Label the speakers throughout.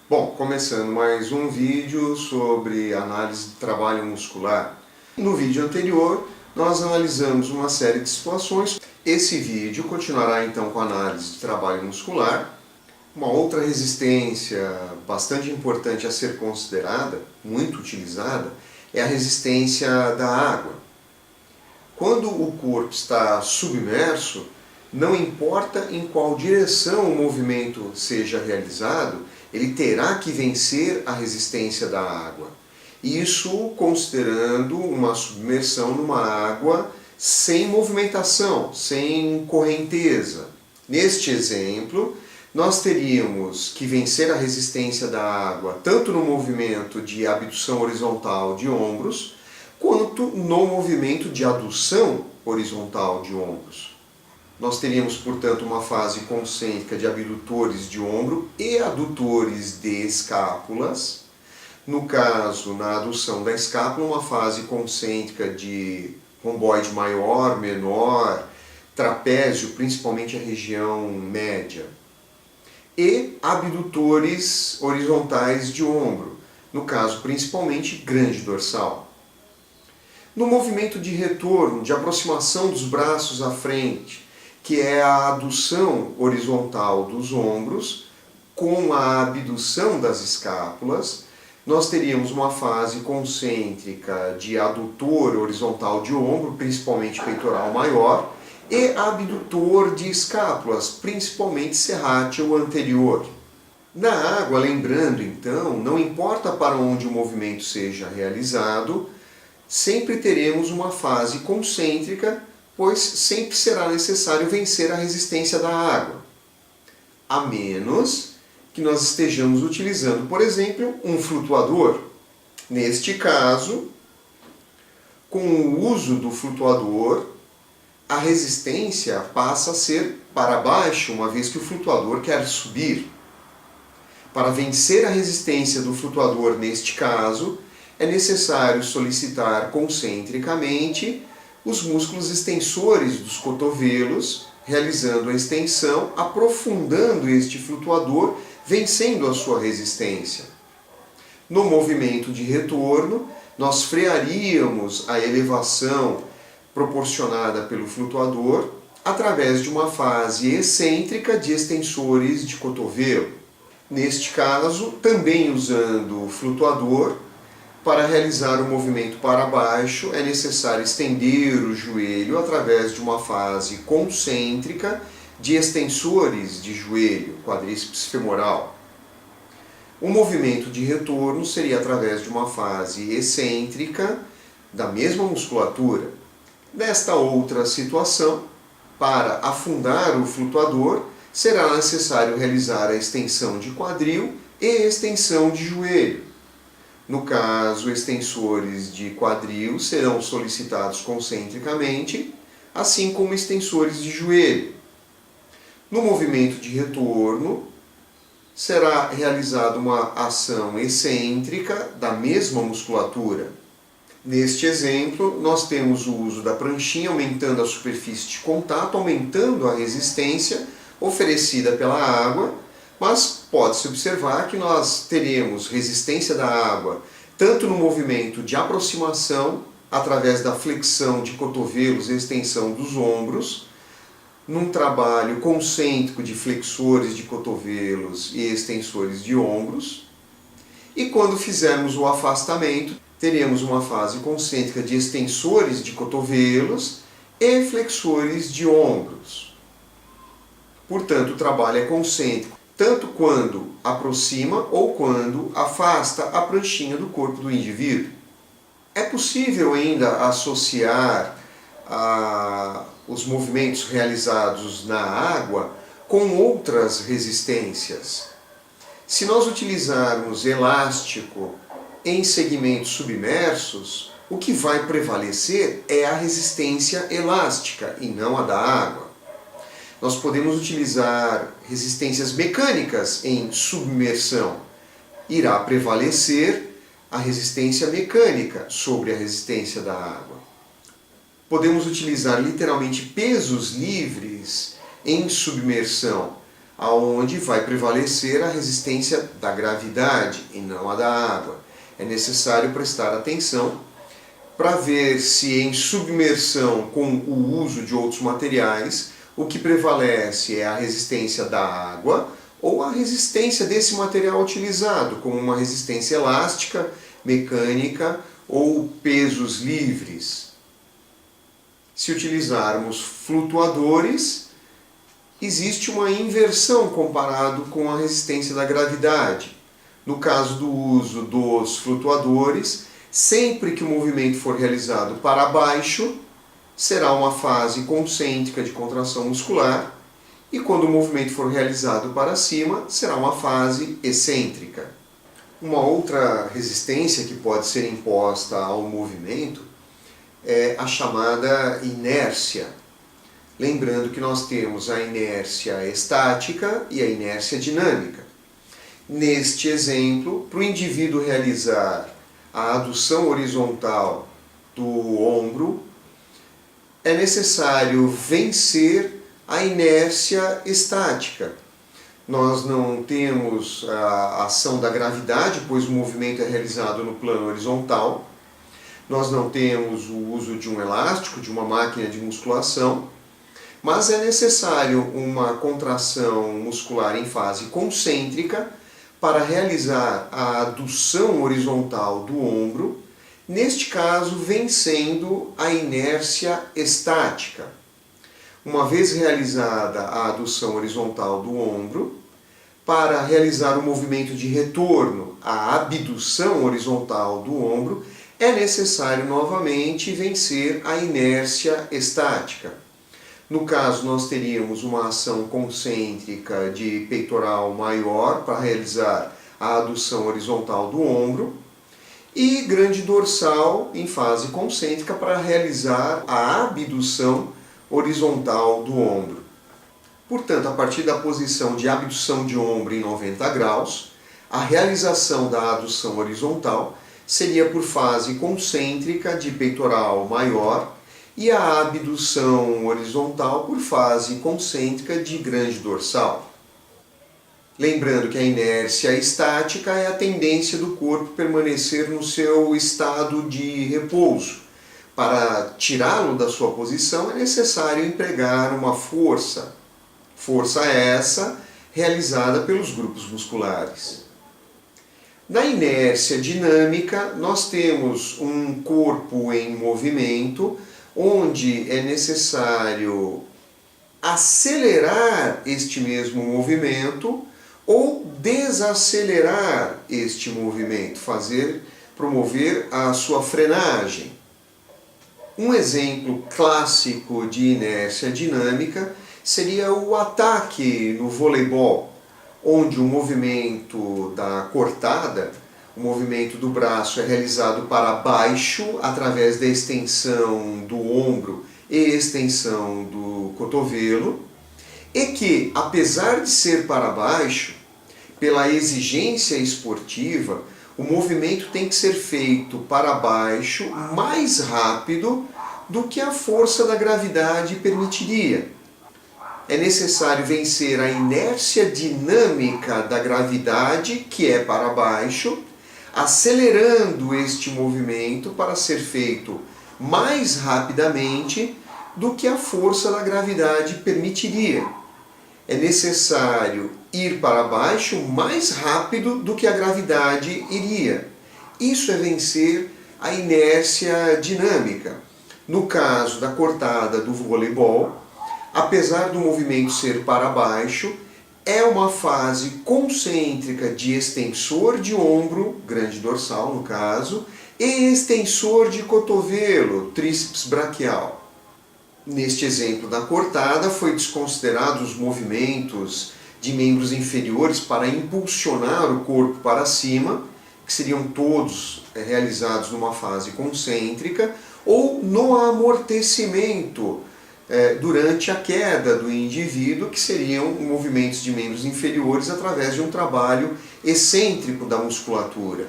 Speaker 1: Bom, começando mais um vídeo sobre análise de trabalho muscular. No vídeo anterior, nós analisamos uma série de situações. Esse vídeo continuará então com a análise de trabalho muscular. Uma outra resistência bastante importante a ser considerada, muito utilizada, é a resistência da água. Quando o corpo está submerso, não importa em qual direção o movimento seja realizado, ele terá que vencer a resistência da água. Isso considerando uma submersão numa água sem movimentação, sem correnteza. Neste exemplo, nós teríamos que vencer a resistência da água tanto no movimento de abdução horizontal de ombros, quanto no movimento de adução horizontal de ombros. Nós teríamos, portanto, uma fase concêntrica de abdutores de ombro e adutores de escápulas. No caso, na adução da escápula, uma fase concêntrica de romboide maior, menor, trapézio, principalmente a região média. E abdutores horizontais de ombro, no caso, principalmente grande dorsal. No movimento de retorno, de aproximação dos braços à frente, que é a adução horizontal dos ombros com a abdução das escápulas, nós teríamos uma fase concêntrica de adutor horizontal de ombro, principalmente peitoral maior, e abdutor de escápulas, principalmente serrátil anterior. Na água, lembrando então, não importa para onde o movimento seja realizado, sempre teremos uma fase concêntrica, pois sempre será necessário vencer a resistência da água. A menos que nós estejamos utilizando, por exemplo, um flutuador. Neste caso, com o uso do flutuador, a resistência passa a ser para baixo, uma vez que o flutuador quer subir. Para vencer a resistência do flutuador neste caso, é necessário solicitar concentricamente os músculos extensores dos cotovelos, realizando a extensão, aprofundando este flutuador, vencendo a sua resistência. No movimento de retorno, nós frearíamos a elevação proporcionada pelo flutuador através de uma fase excêntrica de extensores de cotovelo. Neste caso, também usando o flutuador, para realizar o movimento para baixo, é necessário estender o joelho através de uma fase concêntrica de extensores de joelho, quadríceps femoral. O movimento de retorno seria através de uma fase excêntrica da mesma musculatura. Nesta outra situação, para afundar o flutuador, será necessário realizar a extensão de quadril e extensão de joelho. No caso, extensores de quadril serão solicitados concentricamente, assim como extensores de joelho. No movimento de retorno, será realizada uma ação excêntrica da mesma musculatura. Neste exemplo, nós temos o uso da pranchinha, aumentando a superfície de contato, aumentando a resistência oferecida pela água, mas pode-se observar que nós teremos resistência da água tanto no movimento de aproximação, através da flexão de cotovelos e extensão dos ombros, num trabalho concêntrico de flexores de cotovelos e extensores de ombros, e quando fizermos o afastamento, teremos uma fase concêntrica de extensores de cotovelos e flexores de ombros. Portanto, o trabalho é concêntrico tanto quando aproxima ou quando afasta a pranchinha do corpo do indivíduo. É possível ainda associar os movimentos realizados na água com outras resistências. Se nós utilizarmos elástico em segmentos submersos, o que vai prevalecer é a resistência elástica e não a da água. Nós podemos utilizar resistências mecânicas em submersão. Irá prevalecer a resistência mecânica sobre a resistência da água. Podemos utilizar literalmente pesos livres em submersão. aonde vai prevalecer a resistência da gravidade e não a da água. É necessário prestar atenção para ver se em submersão com o uso de outros materiais, o que prevalece é a resistência da água ou a resistência desse material utilizado, como uma resistência elástica, mecânica ou pesos livres. Se utilizarmos flutuadores, existe uma inversão comparado com a resistência da gravidade. No caso do uso dos flutuadores, sempre que o movimento for realizado para baixo, será uma fase concêntrica de contração muscular, e quando o movimento for realizado para cima, será uma fase excêntrica. Uma outra resistência que pode ser imposta ao movimento é a chamada inércia. Lembrando que nós temos a inércia estática e a inércia dinâmica. Neste exemplo, para o indivíduo realizar a adução horizontal do ombro, é necessário vencer a inércia estática. Nós não temos a ação da gravidade, pois o movimento é realizado no plano horizontal. Nós não temos o uso de um elástico, de uma máquina de musculação, mas é necessário uma contração muscular em fase concêntrica para realizar a adução horizontal do ombro, neste caso vencendo a inércia estática. Uma vez realizada a adução horizontal do ombro, para realizar o movimento de retorno, a abdução horizontal do ombro, é necessário novamente vencer a inércia estática. No caso, nós teríamos uma ação concêntrica de peitoral maior para realizar a adução horizontal do ombro e grande dorsal em fase concêntrica para realizar a abdução horizontal do ombro. Portanto, a partir da posição de abdução de ombro em 90 graus, a realização da adução horizontal seria por fase concêntrica de peitoral maior e a abdução horizontal por fase concêntrica de grande dorsal. Lembrando que a inércia estática é a tendência do corpo permanecer no seu estado de repouso. Para tirá-lo da sua posição é necessário empregar uma força. Força essa realizada pelos grupos musculares. Na inércia dinâmica, nós temos um corpo em movimento, onde é necessário acelerar este mesmo movimento ou desacelerar este movimento, promover a sua frenagem. Um exemplo clássico de inércia dinâmica seria o ataque no voleibol, onde o movimento da cortada, o movimento do braço é realizado para baixo através da extensão do ombro e extensão do cotovelo, e que, apesar de ser para baixo, pela exigência esportiva, o movimento tem que ser feito para baixo mais rápido do que a força da gravidade permitiria. É necessário vencer a inércia dinâmica da gravidade, que é para baixo, acelerando este movimento para ser feito mais rapidamente do que a força da gravidade permitiria. É necessário ir para baixo mais rápido do que a gravidade iria. Isso é vencer a inércia dinâmica. No caso da cortada do voleibol, apesar do movimento ser para baixo, é uma fase concêntrica de extensor de ombro, grande dorsal no caso, e extensor de cotovelo, tríceps braquial. Neste exemplo da cortada, foi desconsiderado os movimentos de membros inferiores para impulsionar o corpo para cima, que seriam todos realizados numa fase concêntrica, ou no amortecimento, durante a queda do indivíduo, que seriam movimentos de membros inferiores através de um trabalho excêntrico da musculatura.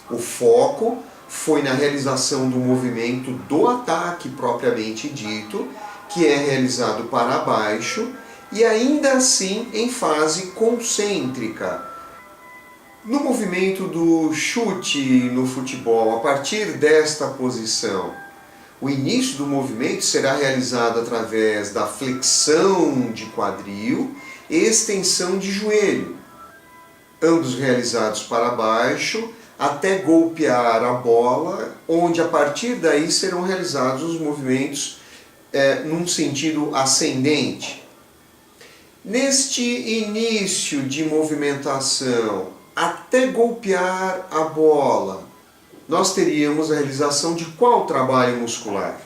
Speaker 1: O foco foi na realização do movimento do ataque propriamente dito, que é realizado para baixo e ainda assim em fase concêntrica. No movimento do chute no futebol, a partir desta posição, o início do movimento será realizado através da flexão de quadril e extensão de joelho, ambos realizados para baixo, até golpear a bola, onde a partir daí serão realizados os movimentos num sentido ascendente. Neste início de movimentação, até golpear a bola, nós teríamos a realização de qual trabalho muscular?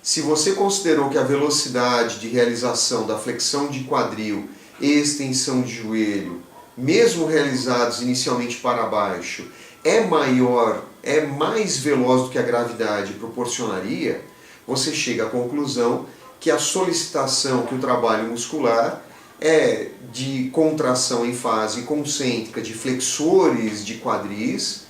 Speaker 1: Se você considerou que a velocidade de realização da flexão de quadril e extensão de joelho, mesmo realizados inicialmente para baixo, é maior, é mais veloz do que a gravidade proporcionaria, você chega à conclusão que a solicitação que o trabalho muscular é de contração em fase concêntrica de flexores de quadris,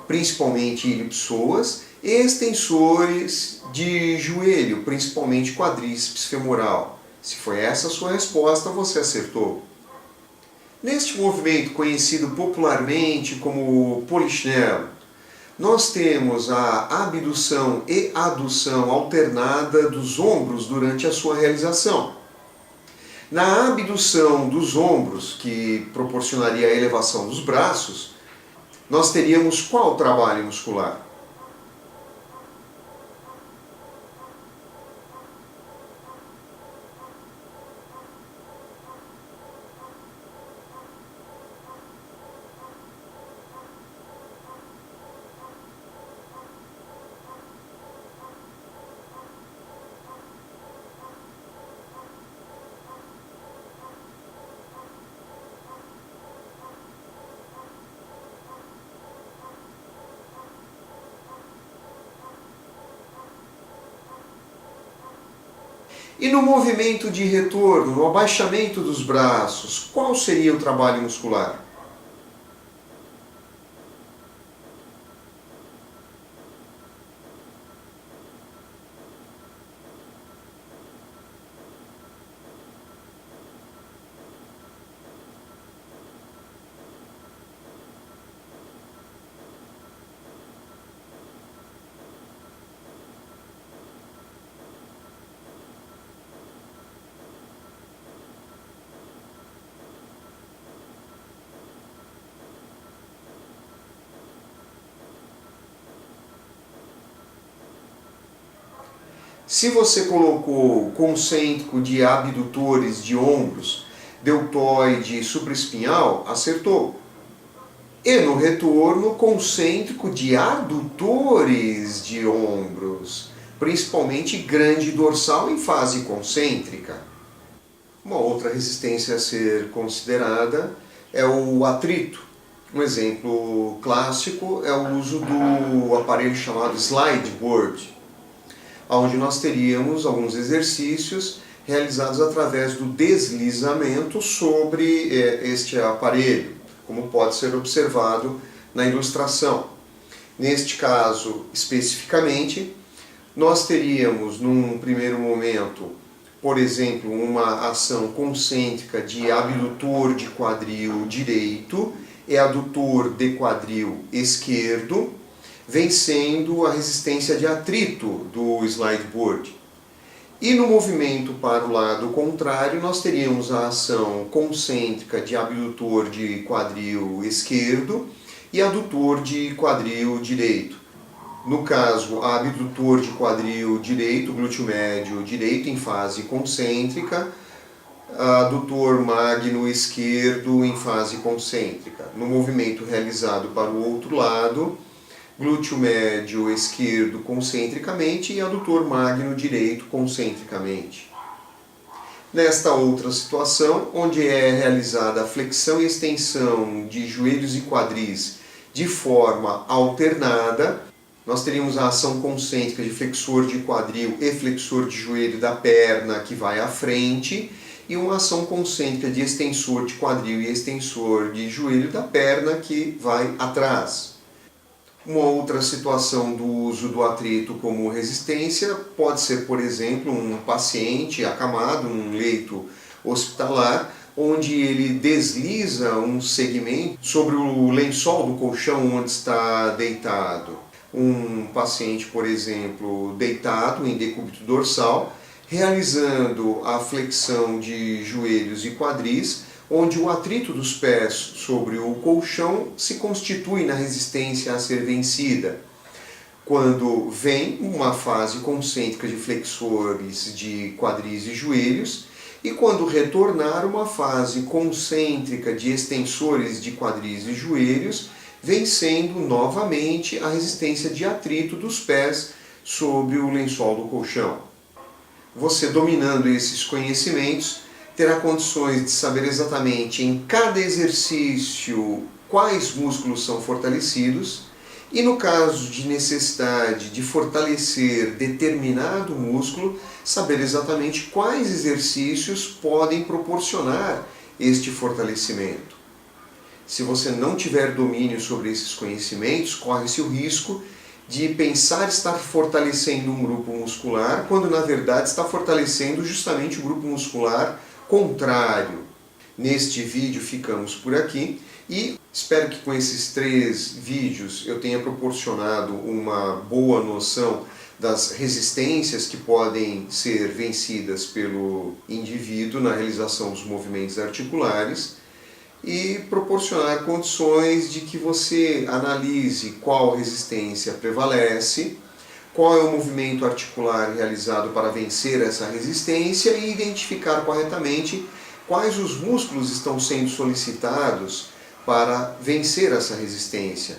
Speaker 1: principalmente ilipsoas, e extensores de joelho, principalmente quadríceps femoral. Se foi essa a sua resposta, você acertou. Neste movimento conhecido popularmente como polichinelo, nós temos a abdução e adução alternada dos ombros durante a sua realização. Na abdução dos ombros, que proporcionaria a elevação dos braços, nós teríamos qual trabalho muscular? E no movimento de retorno, no abaixamento dos braços, qual seria o trabalho muscular? Se você colocou concêntrico de abdutores de ombros, deltoide e supraespinhal, acertou. E no retorno, concêntrico de adutores de ombros, principalmente grande dorsal em fase concêntrica. Uma outra resistência a ser considerada é o atrito. Um exemplo clássico é o uso do aparelho chamado slide board, onde nós teríamos alguns exercícios realizados através do deslizamento sobre este aparelho, como pode ser observado na ilustração. Neste caso, especificamente, nós teríamos, num primeiro momento, por exemplo, uma ação concêntrica de abdutor de quadril direito e adutor de quadril esquerdo, vencendo a resistência de atrito do slide board. E no movimento para o lado contrário, nós teríamos a ação concêntrica de abdutor de quadril esquerdo e adutor de quadril direito. No caso, abdutor de quadril direito, glúteo médio direito em fase concêntrica, adutor magno esquerdo em fase concêntrica. No movimento realizado para o outro lado, glúteo médio esquerdo concentricamente e adutor magno direito concentricamente. Nesta outra situação, onde é realizada a flexão e extensão de joelhos e quadris de forma alternada, nós teríamos a ação concêntrica de flexor de quadril e flexor de joelho da perna que vai à frente, e uma ação concêntrica de extensor de quadril e extensor de joelho da perna que vai atrás. Uma outra situação do uso do atrito como resistência pode ser, por exemplo, um paciente acamado num leito hospitalar, onde ele desliza um segmento sobre o lençol do colchão onde está deitado. Um paciente, por exemplo, deitado em decúbito dorsal, realizando a flexão de joelhos e quadris, onde o atrito dos pés sobre o colchão se constitui na resistência a ser vencida. Quando vem uma fase concêntrica de flexores de quadris e joelhos, e quando retornar uma fase concêntrica de extensores de quadris e joelhos, vencendo novamente a resistência de atrito dos pés sobre o lençol do colchão. Você, dominando esses conhecimentos, terá condições de saber exatamente em cada exercício quais músculos são fortalecidos e, no caso de necessidade de fortalecer determinado músculo, saber exatamente quais exercícios podem proporcionar este fortalecimento. Se você não tiver domínio sobre esses conhecimentos, corre-se o risco de pensar estar fortalecendo um grupo muscular, quando na verdade está fortalecendo justamente o grupo muscular contrário. Neste vídeo ficamos por aqui e espero que com esses 3 vídeos eu tenha proporcionado uma boa noção das resistências que podem ser vencidas pelo indivíduo na realização dos movimentos articulares e proporcionar condições de que você analise qual resistência prevalece, qual é o movimento articular realizado para vencer essa resistência e identificar corretamente quais os músculos estão sendo solicitados para vencer essa resistência.